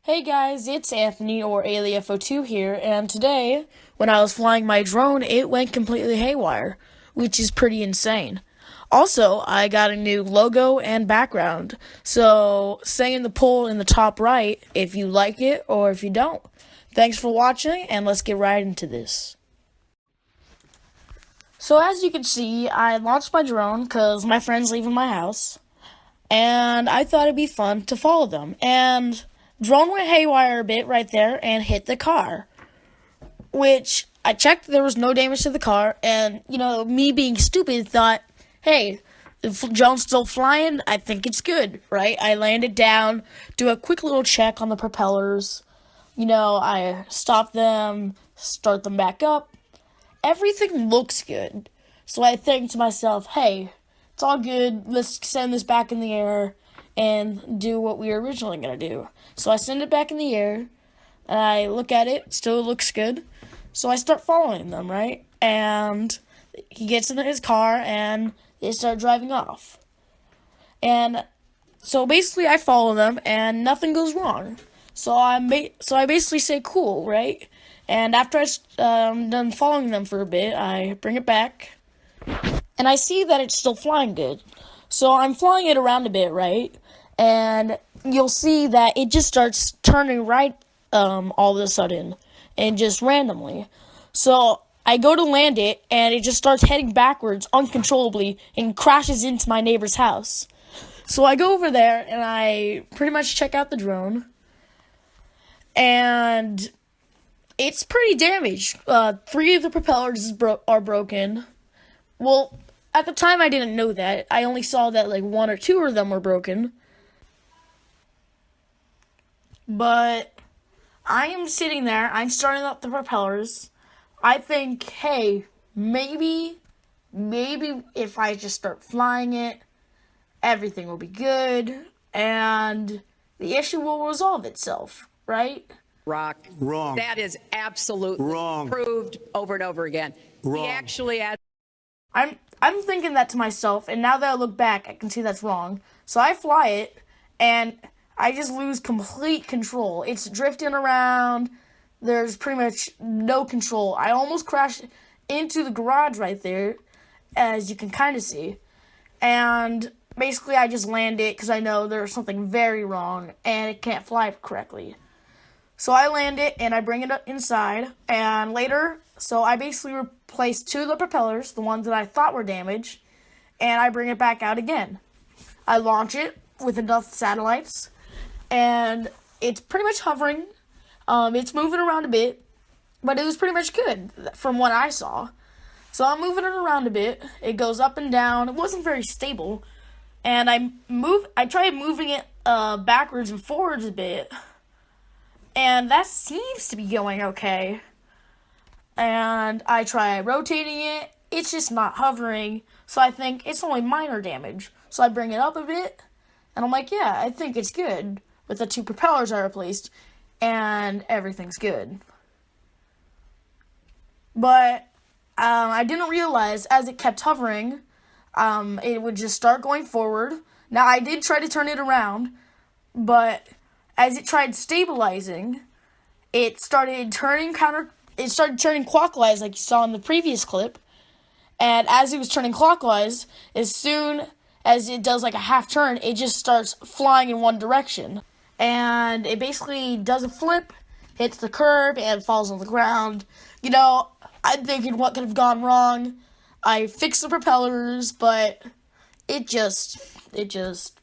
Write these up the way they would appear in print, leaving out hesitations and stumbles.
Hey guys, it's Anthony or AliFO2 here, and today, when I was flying my drone, it went completely haywire, which is pretty insane. Also, I got a new logo and background, so say in the poll in the top right if you like it or if you don't. Thanks for watching, and let's get right into this. So as you can see, I launched my drone because my friend's leaving my house, and I thought it'd be fun to follow them, and drone went haywire a bit right there and hit the car, which I checked there was no damage to the car, and me being stupid thought, hey, if drone's still flying, I think it's good, right? I landed down, do a quick little check on the propellers, I stop them, start them back up, everything looks good. So I think to myself, hey, it's all good, let's send this back in the air and do what we were originally going to do. So I send it back in the air, and I look at it, still looks good. So I start following them, right? And he gets into his car, and they start driving off. And so basically I follow them, and nothing goes wrong. So I basically say cool, right? And after I'm done following them for a bit, I bring it back, and I see that it's still flying good. So I'm flying it around a bit, right? And you'll see that it just starts turning right all of a sudden, and just randomly. So I go to land it, and it just starts heading backwards uncontrollably and crashes into my neighbor's house. So I go over there, and I pretty much check out the drone, and it's pretty damaged. 3 of the propellers are broken. Well, at the time I didn't know that. I only saw that like 1 or 2 of them were broken. But I am sitting there, I'm starting up the propellers. I think, hey, maybe if I just start flying it, everything will be good, and the issue will resolve itself, right? Rock. Wrong. That is absolutely Wrong. proved over and over again. Wrong. He actually had. I'm thinking that to myself, and now that I look back, I can see that's wrong. So I fly it, and I just lose complete control. It's drifting around. There's pretty much no control. I almost crashed into the garage right there, as you can kind of see. And basically, I just land it because I know there's something very wrong, and it can't fly correctly. So I land it, and I bring it up inside, and later, so I basically replace 2 of the propellers, the ones that I thought were damaged, and I bring it back out again. I launch it with enough satellites, and it's pretty much hovering. It's moving around a bit, but it was pretty much good from what I saw. So I'm moving it around a bit. It goes up and down. It wasn't very stable, and I tried moving it backwards and forwards a bit, and that seems to be going okay. And I try rotating it. It's just not hovering, so I think it's only minor damage. So I bring it up a bit, and I'm like, yeah, I think it's good with the 2 propellers I replaced, and everything's good. But I didn't realize as it kept hovering, it would just start going forward. Now I did try to turn it around, but as it tried stabilizing, it started turning clockwise like you saw in the previous clip. And as it was turning clockwise, as soon as it does like a half turn, it just starts flying in one direction. And it basically does a flip, hits the curb, and falls on the ground. I'm thinking what could have gone wrong. I fixed the propellers, but it just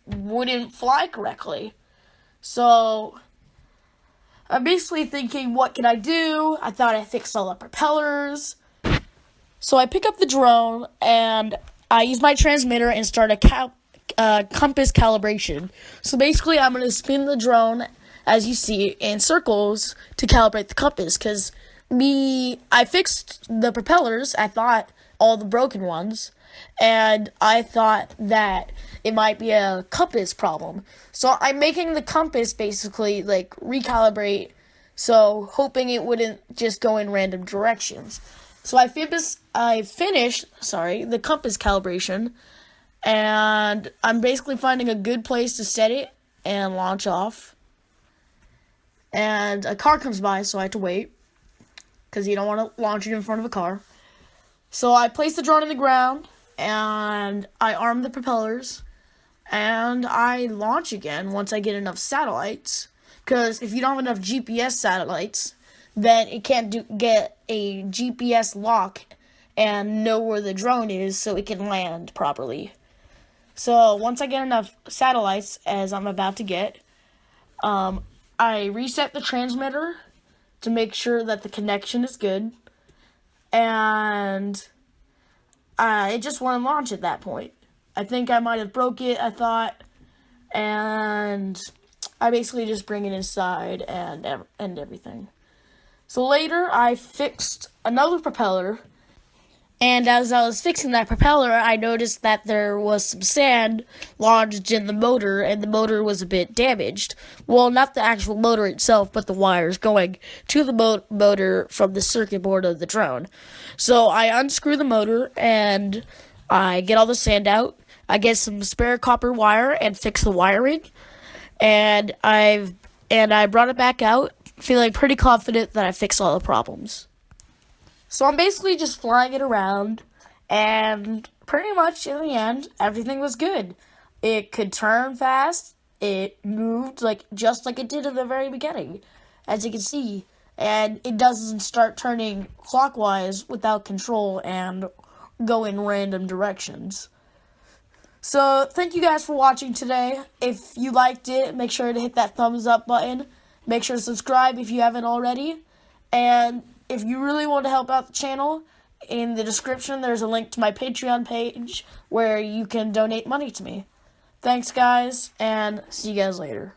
wouldn't fly correctly. So I'm basically thinking, what can I do? I thought I fixed all the propellers. So I pick up the drone, and I use my transmitter and start a compass calibration. So basically, I'm going to spin the drone, as you see, in circles to calibrate the compass, because I fixed the propellers, I thought, all the broken ones, and I thought that it might be a compass problem. So I'm making the compass basically like recalibrate, so hoping it wouldn't just go in random directions. So I finished the compass calibration, and I'm basically finding a good place to set it and launch off. and a car comes by, so I had to wait because you don't want to launch it in front of a car. So I place the drone in the ground, and I arm the propellers, and I launch again once I get enough satellites. Because if you don't have enough GPS satellites, then it can't get a GPS lock and know where the drone is so it can land properly. So once I get enough satellites, as I'm about to get, I reset the transmitter to make sure that the connection is good, and it just wouldn't launch at that point. I think I might have broke it, I thought, and I basically just bring it inside and everything. So later, I fixed another propeller, and as I was fixing that propeller, I noticed that there was some sand lodged in the motor, and the motor was a bit damaged. Well, not the actual motor itself, but the wires going to the motor from the circuit board of the drone. So I unscrew the motor, and I get all the sand out. I get some spare copper wire and fix the wiring, and I brought it back out, feeling pretty confident that I fixed all the problems. So I'm basically just flying it around, and pretty much in the end, everything was good. It could turn fast, it moved just like it did in the very beginning, as you can see, and it doesn't start turning clockwise without control and go in random directions. So thank you guys for watching today. If you liked it, make sure to hit that thumbs up button. Make sure to subscribe if you haven't already. And if you really want to help out the channel, in the description there's a link to my Patreon page where you can donate money to me. Thanks guys, and see you guys later.